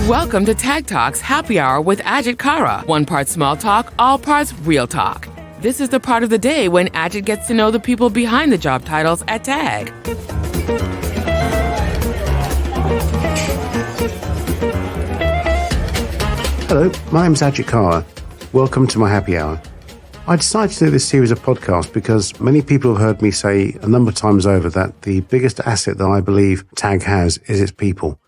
Welcome to Tag Talks Happy Hour with Ajit Kara. One part small talk, all parts real talk. This is the part of the day when Ajit gets to know the people behind the job titles at Tag. Hello, my name's Ajit Kara. Welcome to my happy hour. I decided to do this series of podcasts because many people have heard me say a number of times over that the biggest asset that I believe Tag has is its people.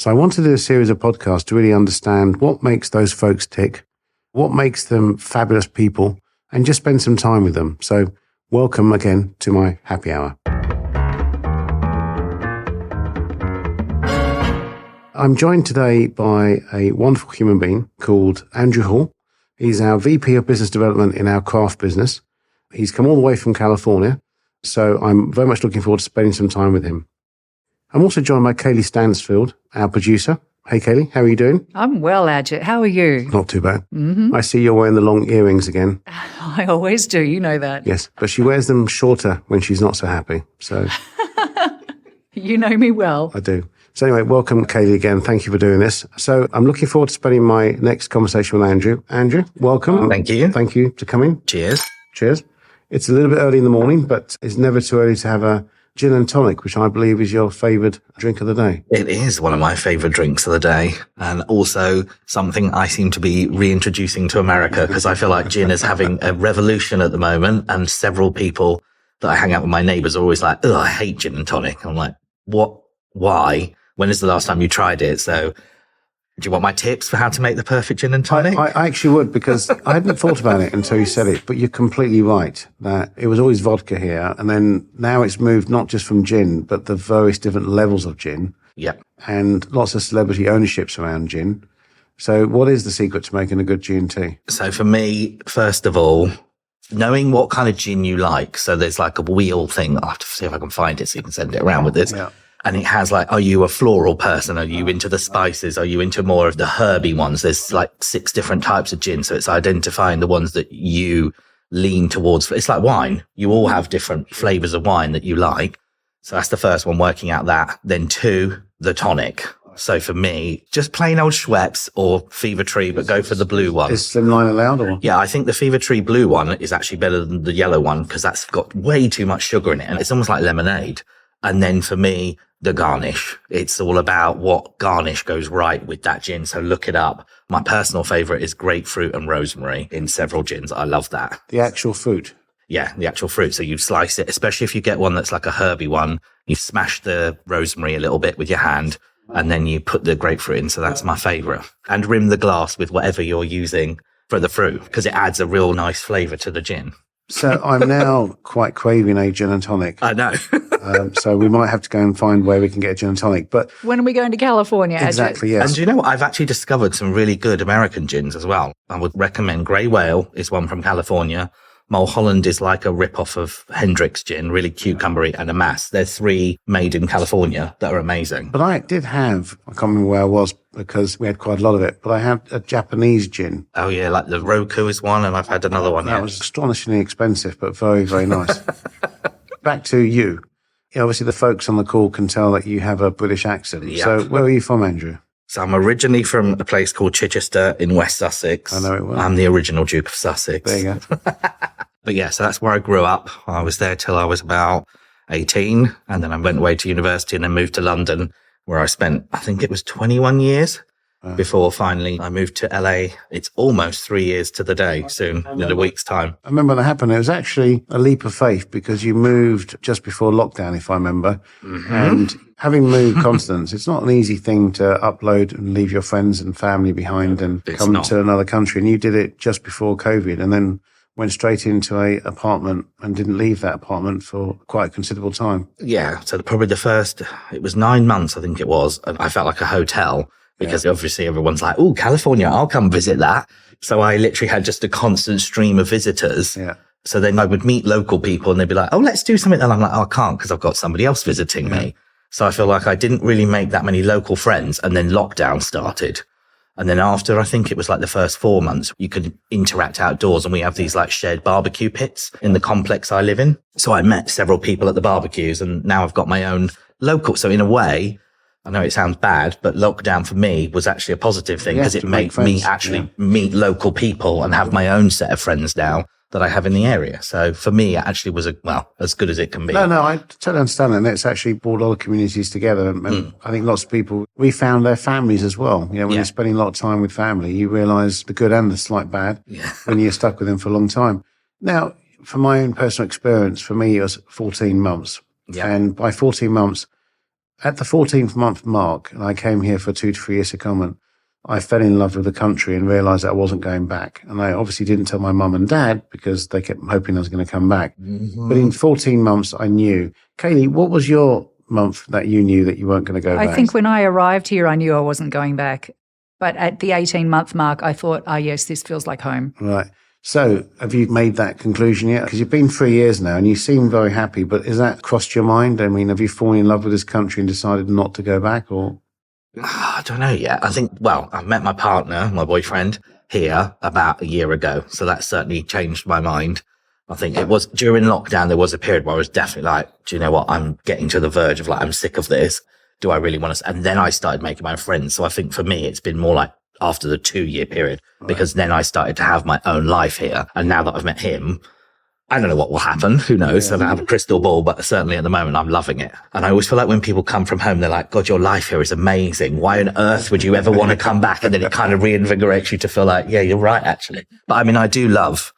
So I wanted to do a series of podcasts to really understand what makes those folks tick, what makes them fabulous people, and just spend some time with them. So welcome again to my happy hour. I'm joined today by a wonderful human being called Andrew Hall. He's our VP of Business Development in our craft business. He's come all the way from California, so I'm very much looking forward to spending some time with him. I'm also joined by Kaylie Stansfield, our producer. Hey, Kaylie, how are you doing? I'm well, Ajit. How are you? Not too bad. I see you're wearing the long earrings again. I always do. You know that. Yes, but she wears them shorter when she's not so happy. So You know me well. I do. So anyway, welcome, Kaylie, again. Thank you for doing this. So I'm looking forward to spending my next conversation with Andrew. Andrew, welcome. Thank you. Thank you for coming. Cheers. Cheers. It's a little bit early in the morning, but it's never too early to have a gin and tonic, which I believe is your favoured drink of the day. It is one of my favourite drinks of the day, and also something I seem to be reintroducing to America because I feel like gin is having a revolution at the moment, and several people that I hang out with, my neighbours, are always like, "Oh, I hate gin and tonic." I'm like, "What? Why? When is the last time you tried it?" So do you want my tips for how to make the perfect gin and tonic? I actually would, because I hadn't thought about it until you said it, but you're completely right that it was always vodka here, and then now it's moved not just from gin, but the various different levels of gin. Yep. And lots of celebrity ownerships around gin. So what is the secret to making a good G&T? So for me, first of all, knowing what kind of gin you like. So there's like a wheel thing. I'll have to see if I can find it so you can send it around with this. Yeah. And it has like, are you a floral person? Are you into the spices? Are you into more of the herby ones? There's like 6 different types of gin. So it's identifying the ones that you lean towards. It's like wine. You all have different flavors of wine that you like. So that's the first one, working out that. Then 2, the tonic. So for me, just plain old Schweppes or Fever Tree, but go for the blue one. Is Slimline allowed? Or? Yeah, I think the Fever Tree blue one is actually better than the yellow one because that's got way too much sugar in it. And it's almost like lemonade. And then for me, the garnish. It's all about what garnish goes right with that gin. So look it up. My personal favorite is grapefruit and rosemary in several gins. I love that. The actual fruit? Yeah, the actual fruit. So you slice it, especially if you get one that's like a herby one. You smash the rosemary a little bit with your hand and then you put the grapefruit in. So that's my favorite. And rim the glass with whatever you're using for the fruit because it adds a real nice flavor to the gin. So I'm now quite craving a gin and tonic. I know. So we might have to go and find where we can get a gin and tonic. But When are we going to California, Ajit? exactly, yes. And do you know what? I've actually discovered some really good American gins as well. I would recommend Grey Whale is one from California. Mulholland is like a rip-off of Hendrick's gin, really cucumbery, and Amass. There's 3 made in California that are amazing. But I did have, I can't remember where I was because we had quite a lot of it, but I had a Japanese gin. Oh yeah, like the Roku is one, and I've had another one. That was astonishingly expensive, but very, very nice. Back to you. Yeah, obviously the folks on the call can tell that you have a British accent. Yeah. So where are you from, Andrew? So I'm originally from a place called Chichester in West Sussex. I know it well. I'm the original Duke of Sussex. There you go. But yeah, so that's where I grew up. I was there till I was about 18, and then I went away to university and then moved to London, where I spent, I think it was 21 years before finally I moved to LA. It's almost 3 years to the day soon, in a week's time. I remember when that happened. It was actually a leap of faith because you moved just before lockdown, if I remember. Mm-hmm. And having moved continents, it's not an easy thing to upload and leave your friends and family behind and come to another country. And you did it just before COVID and then went straight into a apartment and didn't leave that apartment for quite a considerable time. Yeah. So probably the first, it was 9 months, I think it was. And I felt like a hotel because obviously everyone's like, oh, California, I'll come visit that. So I literally had just a constant stream of visitors. Yeah. So then I would meet local people and they'd be like, oh, let's do something. And I'm like, oh, I can't because I've got somebody else visiting me. So I feel like I didn't really make that many local friends. And then lockdown started. And then after, I think it was like the first 4 months, you could interact outdoors, and we have these like shared barbecue pits in the complex I live in. So I met several people at the barbecues, and now I've got my own local. So in a way, I know it sounds bad, but lockdown for me was actually a positive thing because it made me actually meet local people and have my own set of friends now that I have in the area. So for me, it actually was as good as it can be. No, I totally understand that. And it's actually brought a lot of communities together. And I think lots of people, we found their families as well. When you're spending a lot of time with family, you realise the good and the slight bad when you're stuck with them for a long time. Now, from my own personal experience, for me, it was 14 months. Yeah. And by 14 months, at the 14th month mark, and I came here for 2 to 3 years to comment, I fell in love with the country and realised that I wasn't going back. And I obviously didn't tell my mum and dad because they kept hoping I was going to come back. But in 14 months, I knew. Kaylie, what was your month that you knew that you weren't going to go back? I think when I arrived here, I knew I wasn't going back. But at the 18-month mark, I thought, yes, this feels like home. Right. So have you made that conclusion yet? Because you've been 3 years now and you seem very happy, but has that crossed your mind? I mean, have you fallen in love with this country and decided not to go back, or? I don't know yet. I think, I met my partner, my boyfriend, here about a year ago. So that certainly changed my mind. I think it was during lockdown, there was a period where I was definitely like, do you know what? I'm getting to the verge of I'm sick of this. Do I really want to? And then I started making my friends. So I think for me, it's been more like after the 2-year period, because then I started to have my own life here. And now that I've met him, I don't know what will happen. Who knows? I don't have a crystal ball, but certainly at the moment, I'm loving it. And I always feel like when people come from home, they're like, God, your life here is amazing. Why on earth would you ever want to come back? And then it kind of reinvigorates you to feel like, yeah, you're right, actually. But I mean, I do love,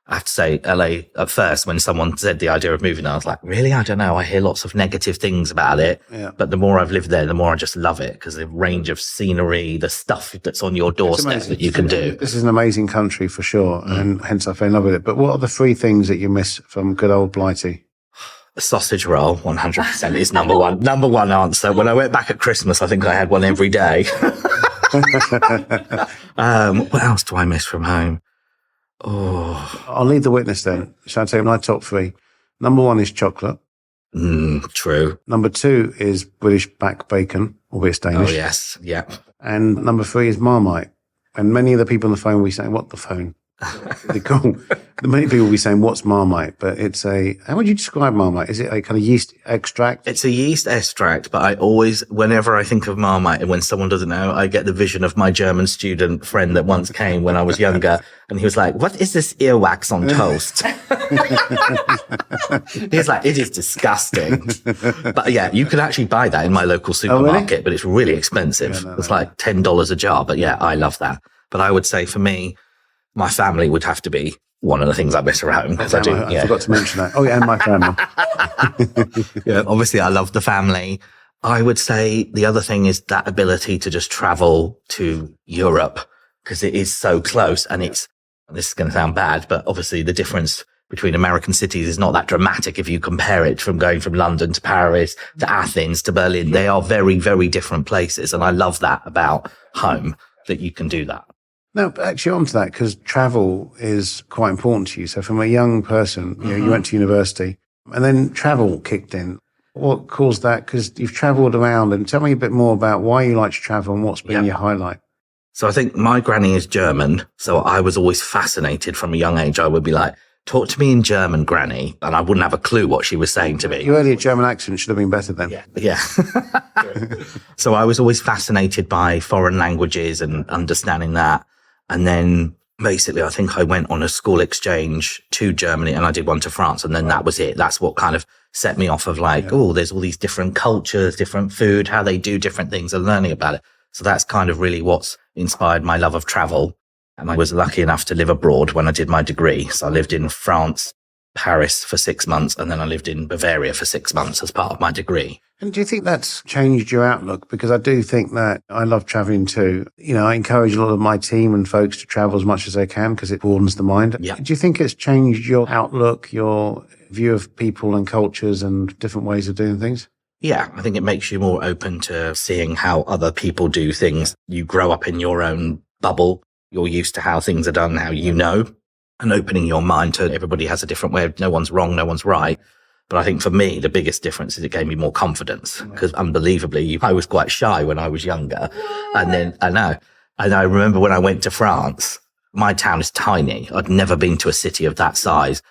I have to say, LA at first, when someone said the idea of moving, I was like, really? I don't know. I hear lots of negative things about it. Yeah. But the more I've lived there, the more I just love it, because the range of scenery, the stuff that's on your doorstep that you can do. This is an amazing country for sure. And hence I fell in love with it. But what are the 3 things that you miss from good old Blighty? A sausage roll, 100% is number one. Number one answer. When I went back at Christmas, I think I had one every day. What else do I miss from home? Oh, I'll leave the witness then. Shall I tell you my top 3? Number 1 is chocolate. True. Number 2 is British back bacon, albeit Danish. Oh, yes. Yeah. And number 3 is Marmite. And many of the people on the phone will be saying, what the phone? They're cool. Many people will be saying, what's Marmite? But it's how would you describe Marmite? Is it a kind of yeast extract? It's a yeast extract, but I always, whenever I think of Marmite, and when someone doesn't know, I get the vision of my German student friend that once came when I was younger, and he was like, what is this earwax on toast? He's like, it is disgusting. But yeah, you can actually buy that in my local supermarket, really? But it's really expensive. It's like $10 a jar, but yeah, I love that. But I would say for me, my family would have to be one of the things I miss at home. I forgot to mention that. Oh, yeah, and my family. Yeah, obviously, I love the family. I would say the other thing is that ability to just travel to Europe, because it is so close. And this is going to sound bad, but obviously the difference between American cities is not that dramatic if you compare it from going from London to Paris to Athens to Berlin. They are very, very different places. And I love that about home, that you can do that. No, actually on to that, because travel is quite important to you. So from a young person, you went to university and then travel kicked in. What caused that? Because you've travelled around, and tell me a bit more about why you like to travel and what's been your highlight. So I think my granny is German. So I was always fascinated from a young age. I would be like, talk to me in German, Granny. And I wouldn't have a clue what she was saying to me. Your earlier German accent should have been better then. Yeah. So I was always fascinated by foreign languages and understanding that. And then basically, I think I went on a school exchange to Germany, and I did one to France. And then that was it. That's what kind of set me off of there's all these different cultures, different food, how they do different things, and learning about it. So that's kind of really what's inspired my love of travel. And I was lucky enough to live abroad when I did my degree. So I lived in France, Paris for 6 months, and then I lived in Bavaria for 6 months as part of my degree. And do you think that's changed your outlook? Because I do think that I love traveling too. I encourage a lot of my team and folks to travel as much as they can because it broadens the mind. Yeah. Do you think it's changed your outlook, your view of people and cultures and different ways of doing things? Yeah, I think it makes you more open to seeing how other people do things. You grow up in your own bubble. You're used to how things are done, how you know, and opening your mind to everybody has a different way of no one's wrong, no one's right. But I think for me, the biggest difference is it gave me more confidence, because unbelievably, I was quite shy when I was younger. And then I remember when I went to France, my town is tiny. I'd never been to a city of that size.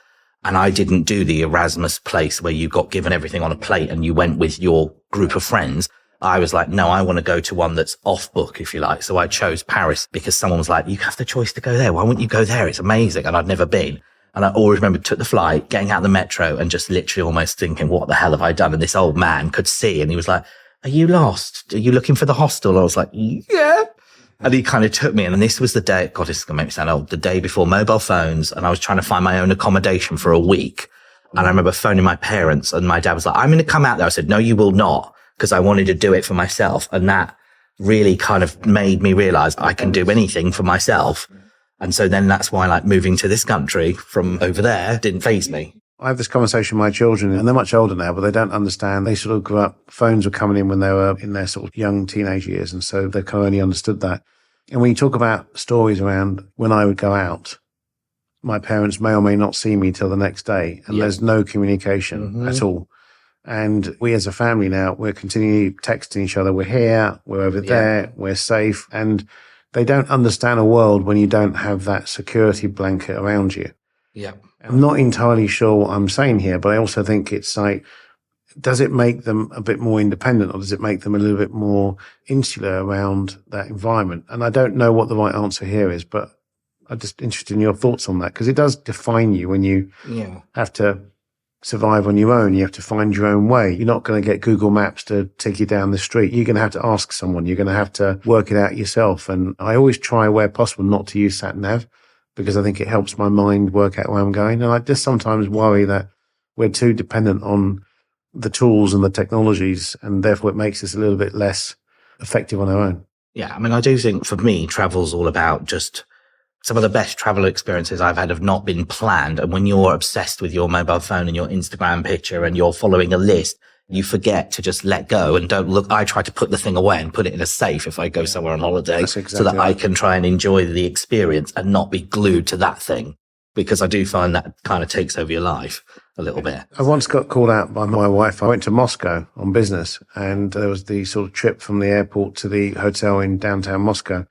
And I didn't do the Erasmus place where you got given everything on a plate and you went with your group of friends. I was like, no, I want to go to one that's off book, if you like. So I chose Paris because someone was like, you have the choice to go there. Why wouldn't you go there? It's amazing. And I'd never been. And I always remember took the flight, getting out of the metro and just literally almost thinking, what the hell have I done? And this old man could see and he was like, are you lost? Are you looking for the hostel? I was like, yeah. And he kind of took me. And this was the day, God, this is going to make me sound old, the day before mobile phones. And I was trying to find my own accommodation for a week. And I remember phoning my parents and my dad was like, I'm going to come out there. I said, no, you will not, because I wanted to do it for myself. And that really kind of made me realize I can do anything for myself. And so then that's why like moving to this country from over there didn't faze me. I have this conversation with my children, and they're much older now, but they don't understand. They sort of grew up, phones were coming in when they were in their sort of young teenage years, and so they kind of only understood that. And when you talk about stories around when I would go out, my parents may or may not see me till the next day, and there's no communication at all. And we as a family now, we're continually texting each other. We're here, we're over there, we're safe. And they don't understand a world when you don't have that security blanket around you. Yeah. I'm not entirely sure what I'm saying here, but I also think it's like, does it make them a bit more independent, or does it make them a little bit more insular around that environment? And I don't know what the right answer here is, but I'm just interested in your thoughts on that, because it does define you when you have to survive on your own. You have to find your own way. You're not going to get Google Maps to take you down the street. You're going to have to ask someone. You're going to have to work it out yourself. And I always try where possible not to use sat nav, because I think it helps my mind work out where I'm going. And I just sometimes worry that we're too dependent on the tools and the technologies, and therefore it makes us a little bit less effective on our own. Yeah. I mean, I do think for me, travel's all about just some of the best travel experiences I've had have not been planned. And when you're obsessed with your mobile phone and your Instagram picture and you're following a list, you forget to just let go and don't look. I try to put the thing away and put it in a safe if I go somewhere on holiday, so that I can try and enjoy the experience and not be glued to that thing, because I do find that kind of takes over your life a little bit. I once got called out by my wife. I went to Moscow on business, and there was the sort of trip from the airport to the hotel in downtown Moscow.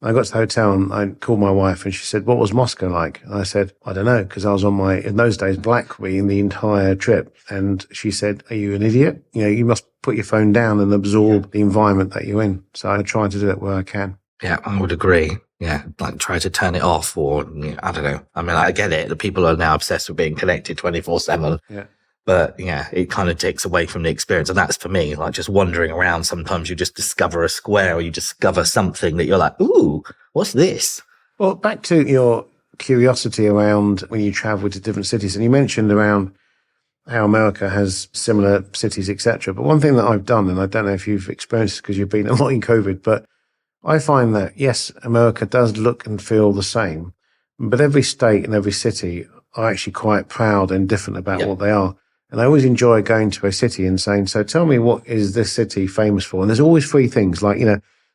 I got to the hotel and I called my wife and she said, what was Moscow like? And I said, I don't know, because I was on in those days, BlackBerry in the entire trip. And she said, are you an idiot? You know, you must put your phone down and absorb the environment that you're in. So I try to do it where I can. Yeah, I would agree. Yeah, like try to turn it off, or I don't know. I mean, I get it. The people are now obsessed with being connected 24/7. Yeah. But yeah, it kind of takes away from the experience. And that's for me, like just wandering around. Sometimes you just discover a square, or you discover something that you're like, ooh, what's this? Well, back to your curiosity around when you travel to different cities. And you mentioned around how America has similar cities, etc. But one thing that I've done, and I don't know if you've experienced this because you've been a lot in COVID, but I find that, yes, America does look and feel the same, but every state and every city are actually quite proud and different about what they are. And I always enjoy going to a city and saying, so tell me, what is this city famous for? And there's always three things, like,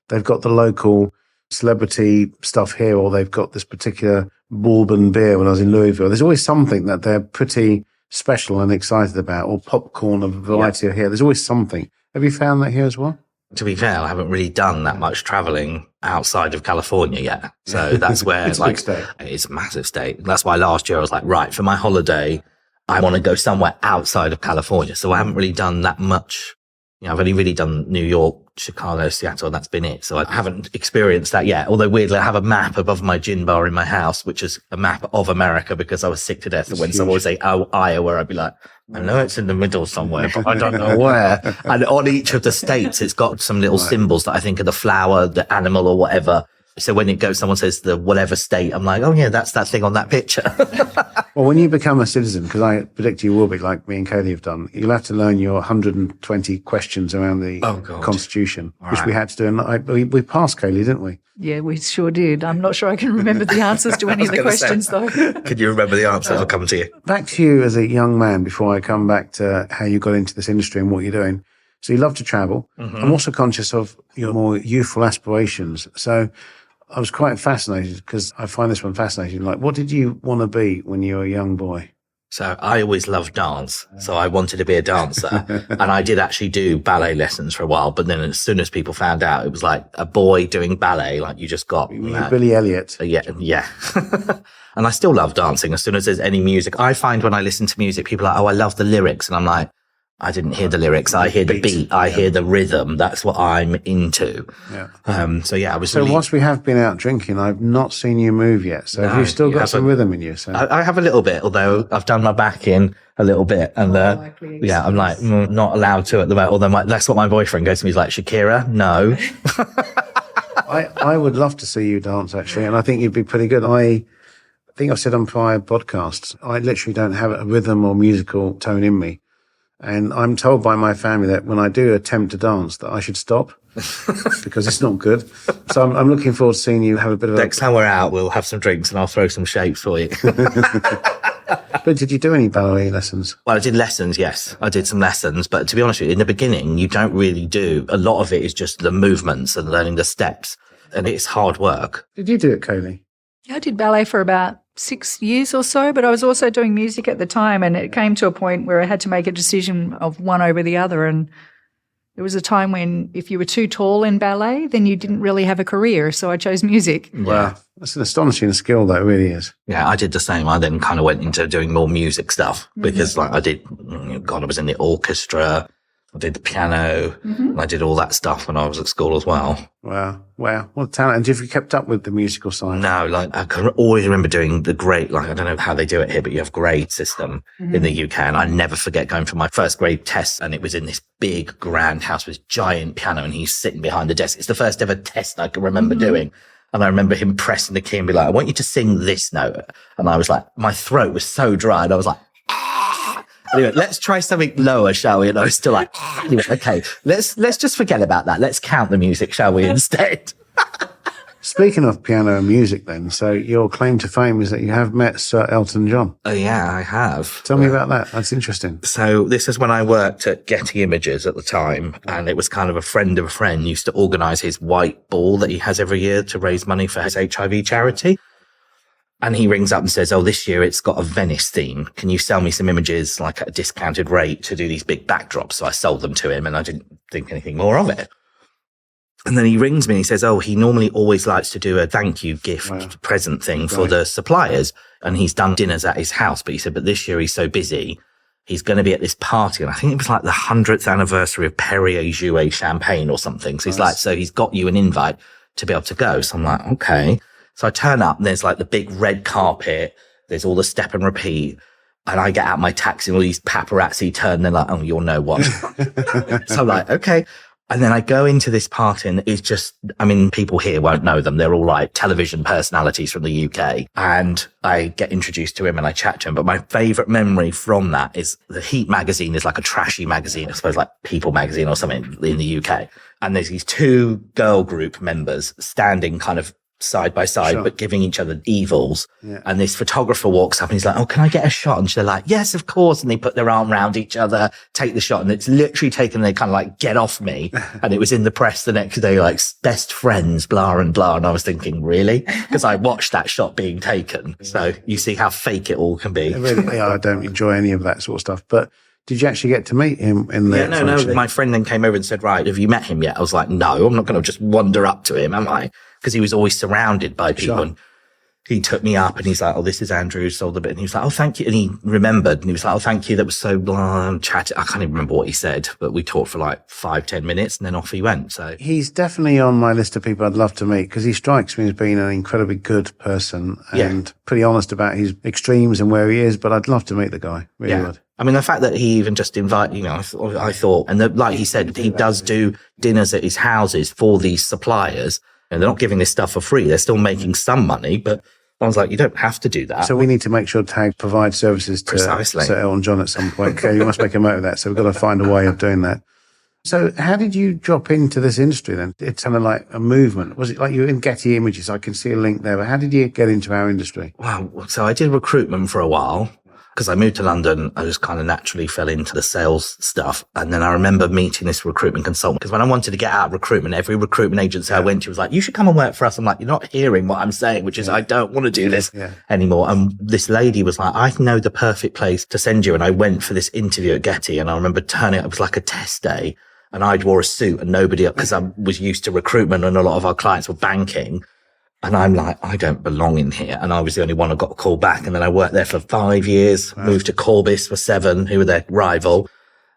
they've got the local celebrity stuff here, or they've got this particular bourbon beer when I was in Louisville. There's always something that they're pretty special and excited about, or popcorn of a variety of here. There's always something. Have you found that here as well? To be fair, I haven't really done that much traveling outside of California yet. So that's where it's a big state. It's a massive state. That's why last year I was like, right, for my holiday, I want to go somewhere outside of California. So I haven't really done that much. I've only really done New York, Chicago, Seattle, and that's been it. So I haven't experienced that yet. Although weirdly, I have a map above my gin bar in my house, which is a map of America, because I was sick to death. And when someone would say, oh, Iowa, I'd be like, I know it's in the middle somewhere, but I don't know where. And on each of the states, it's got some little symbols that I think are the flower, the animal, or whatever. So when someone says the whatever state, I'm like, oh yeah, that's that thing on that picture. Well, when you become a citizen, because I predict you will be, like me and Kaylie have done, you'll have to learn your 120 questions around the Constitution, which we had to do. And we passed, Kaylie, didn't we? Yeah, we sure did. I'm not sure I can remember the answers to any of the questions, though. Could you remember the answers? I'll come to you. Back to you as a young man, before I come back to how you got into this industry and what you're doing. So you love to travel. Mm-hmm. I'm also conscious of your more youthful aspirations. So I was quite fascinated, because I find this one fascinating. Like, what did you want to be when you were a young boy? So I always loved dance. So I wanted to be a dancer. And I did actually do ballet lessons for a while. But then as soon as people found out, it was like a boy doing ballet, like you just got Billy Elliot. Yeah. And I still love dancing. As soon as there's any music, I find when I listen to music, people are like, oh, I love the lyrics. And I'm like, I didn't hear the lyrics. I hear the beat. I hear the rhythm. That's what I'm into. Yeah. So yeah, I was. So whilst we have been out drinking, I've not seen you move yet. So have you still got some rhythm in you? So I have a little bit, although I've done my back in a little bit, and I'm like not allowed to at the moment. Although that's what my boyfriend goes to me. He's like, Shakira, no. I would love to see you dance actually, and I think you'd be pretty good. I think I've said on prior podcasts, I literally don't have a rhythm or musical tone in me. And I'm told by my family that when I do attempt to dance that I should stop because it's not good. So I'm looking forward to seeing you have a bit of Next time we're out, we'll have some drinks and I'll throw some shapes for you. But did you do any ballet lessons? Well, I did lessons, yes. I did some lessons. But to be honest with you, in the beginning, you don't really do. A lot of it is just the movements and learning the steps. And it's hard work. Did you do it, Kaylie? I did ballet for about 6 years or so, but I was also doing music at the time, and it came to a point where I had to make a decision of one over the other. And there was a time when if you were too tall in ballet, then you didn't really have a career. So I chose music. Wow. That's an astonishing skill, that really is. Yeah, I did the same. I then kind of went into doing more music stuff because I was in the orchestra. I did the piano, and I did all that stuff when I was at school as well. Wow. What a talent. And have you kept up with the musical side? No, I can always remember doing the grade, I don't know how they do it here, but you have grade system in the UK. And I never forget going for my first grade test, and it was in this big grand house with giant piano, and he's sitting behind the desk. It's the first ever test I can remember doing. And I remember him pressing the key and be like, I want you to sing this note. And I was like, my throat was so dry, and I was like, anyway, let's try something lower, shall we? And I was still like, anyway, okay, let's just forget about that. Let's count the music, shall we, instead? Speaking of piano and music then, so your claim to fame is that you have met Sir Elton John. Oh, yeah, I have. Tell me about that. That's interesting. So this is when I worked at Getty Images at the time, and it was kind of a friend of a friend used to organise his white ball that he has every year to raise money for his HIV charity. And he rings up and says, oh, this year it's got a Venice theme. Can you sell me some images like at a discounted rate to do these big backdrops? So I sold them to him and I didn't think anything more of it. And then he rings me and he says, oh, he normally always likes to do a thank you gift present thing for the suppliers. And he's done dinners at his house. But he said, but this year he's so busy. He's going to be at this party. And I think it was like the 100th anniversary of Perrier Jouet champagne or something. So he's like, so he's got you an invite to be able to go. So I'm like, okay. So I turn up and there's like the big red carpet. There's all the step and repeat. And I get out my taxi and all these paparazzi turn. And they're like, oh, you'll know what. So I'm like, okay. And then I go into this party and it's just, people here won't know them. They're all like television personalities from the UK. And I get introduced to him and I chat to him. But my favorite memory from that is the Heat magazine is like a trashy magazine, I suppose like People magazine or something in the UK. And there's these two girl group members standing kind of side by side, but giving each other evils. Yeah. And this photographer walks up and he's like, oh, can I get a shot? And they're like, yes, of course. And they put their arm around each other, take the shot. And it's literally taken, they kind of like, get off me. And it was in the press the next day, like best friends, blah and blah. And I was thinking, really? Because I watched that shot being taken. So you see how fake it all can be. Really, I don't enjoy any of that sort of stuff. But did you actually get to meet him in there? Yeah, no. My friend then came over and said, right, have you met him yet? I was like, no, I'm not going to just wander up to him, am I? Because he was always surrounded by people. Sure. And he took me up and he's like, oh, this is Andrew, sold a bit. And he was like, oh, thank you. And he remembered and he was like, oh, thank you. That was so blah, chatted. I can't even remember what he said, but we talked for like 5-10 minutes and then off he went. So he's definitely on my list of people I'd love to meet because he strikes me as being an incredibly good person and pretty honest about his extremes and where he is. But I'd love to meet the guy. Really would. The fact that he even just invited, I thought, and that, like he said, he does do dinners at his houses for these suppliers. And they're not giving this stuff for free. They're still making some money, but I was like, you don't have to do that. So we need to make sure Tag provide services to Sir Elton John at some point. Okay, you must make a note of that. So we've got to find a way of doing that. So how did you drop into this industry then? It's kind of like a movement. Was it like you were in Getty Images? I can see a link there. But how did you get into our industry? Wow. So I did recruitment for a while. Because I moved to London, I just kind of naturally fell into the sales stuff. And then I remember meeting this recruitment consultant. Because when I wanted to get out of recruitment, every recruitment agency I went to was like, you should come and work for us. I'm like, you're not hearing what I'm saying, which is I don't want to do this anymore. And this lady was like, I know the perfect place to send you. And I went for this interview at Getty. And I remember turning up, it was like a test day. And I'd wore a suit and nobody, because I was used to recruitment and a lot of our clients were banking. And I'm like, I don't belong in here. And I was the only one who got a call back. And then I worked there for 5 years, moved to Corbis for 7, who were their rival.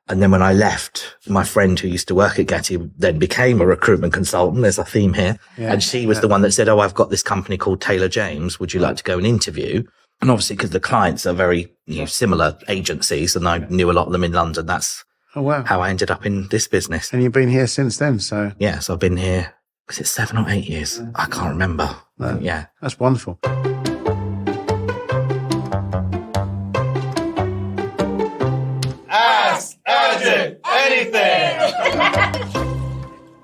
And then when I left, my friend who used to work at Getty then became a recruitment consultant. There's a theme here. Yeah, and she was the one that said, oh, I've got this company called Taylor James. Would you like to go and interview? And obviously, because the clients are very similar agencies, and I knew a lot of them in London, that's how I ended up in this business. And you've been here since then, so... Yeah, so I've been here, was it 7 or 8 years? I can't remember. No, yeah. That's wonderful. Ask Ajit anything!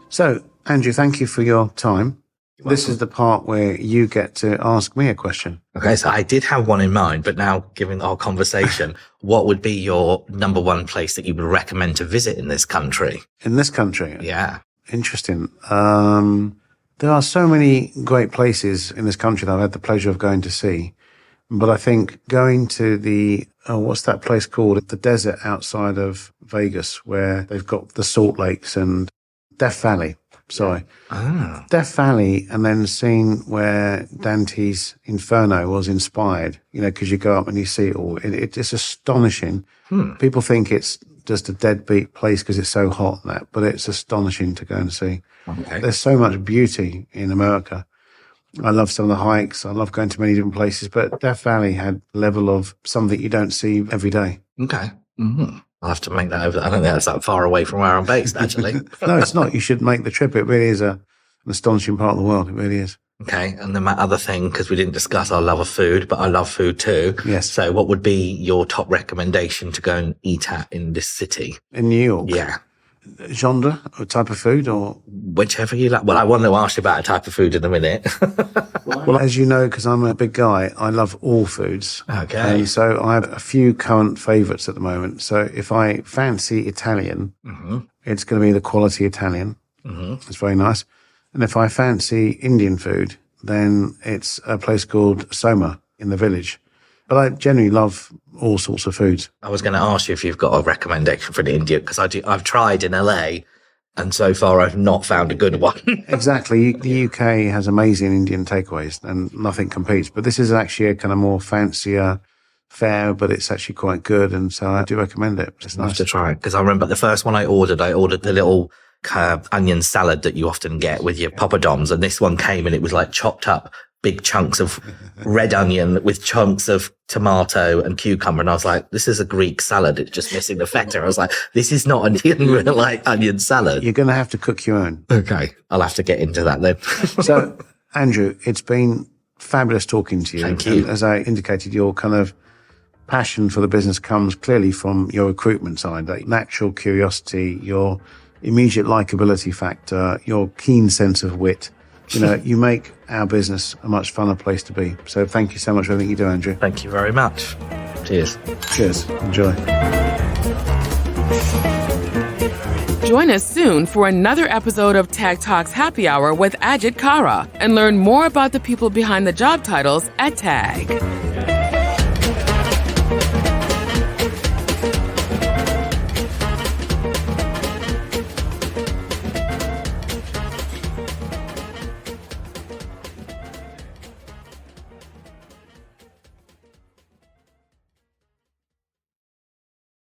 So, Andrew, thank you for your time. This is the part where you get to ask me a question. Okay, so I did have one in mind, but now, given our conversation, what would be your number one place that you would recommend to visit in this country? In this country? Yeah. Interesting. There are so many great places in this country that I've had the pleasure of going to see. But I think going to what's that place called? The desert outside of Vegas, where they've got the Salt Lakes and Death Valley. Sorry. Ah. Death Valley, and then seeing where Dante's Inferno was inspired, because you go up and you see it all. It's astonishing. People think it's just a deadbeat place because it's so hot and that, but it's astonishing to go and see. Okay. There's so much beauty in America. I love some of the hikes. I love going to many different places, but Death Valley had a level of something you don't see every day. Okay. Mm-hmm. I'll have to make that over. I don't think that's that far away from where I'm based, actually. No, it's not. You should make the trip. It really is an astonishing part of the world. It really is. Okay. And then my other thing, because we didn't discuss our love of food, but I love food too. Yes. So what would be your top recommendation to go and eat at in this city? In New York? Yeah. Genre or type of food, or whichever you like. Well, I want to ask you about a type of food in a minute. Well, as you know, because I'm a big guy, I love all foods. Okay. And so I have a few current favourites at the moment. So if I fancy Italian, it's going to be the Quality Italian. It's very nice. And if I fancy Indian food, then it's a place called Soma in the village. But I generally love all sorts of foods. I was going to ask you if you've got a recommendation for the Indian, because I've tried in LA, and so far I've not found a good one. Exactly. The UK has amazing Indian takeaways, and nothing competes. But this is actually a kind of more fancier fare, but it's actually quite good, and so I do recommend it. It's nice to try it, because I remember the first one I ordered the little onion salad that you often get with your poppadoms, and this one came and it was like chopped up big chunks of red onion with chunks of tomato and cucumber. And I was like, this is a Greek salad. It's just missing the feta. I was like, this is not like onion salad. You're going to have to cook your own. Okay. I'll have to get into that then. So, Andrew, it's been fabulous talking to you. Thank you. And as I indicated, your kind of passion for the business comes clearly from your recruitment side, that natural curiosity, your immediate likability factor, your keen sense of wit. You make our business a much funner place to be. So thank you so much for everything you do, Andrew. Thank you very much. Cheers. Cheers. Enjoy. Join us soon for another episode of Tag Talks Happy Hour with Ajit Kara and learn more about the people behind the job titles at Tag.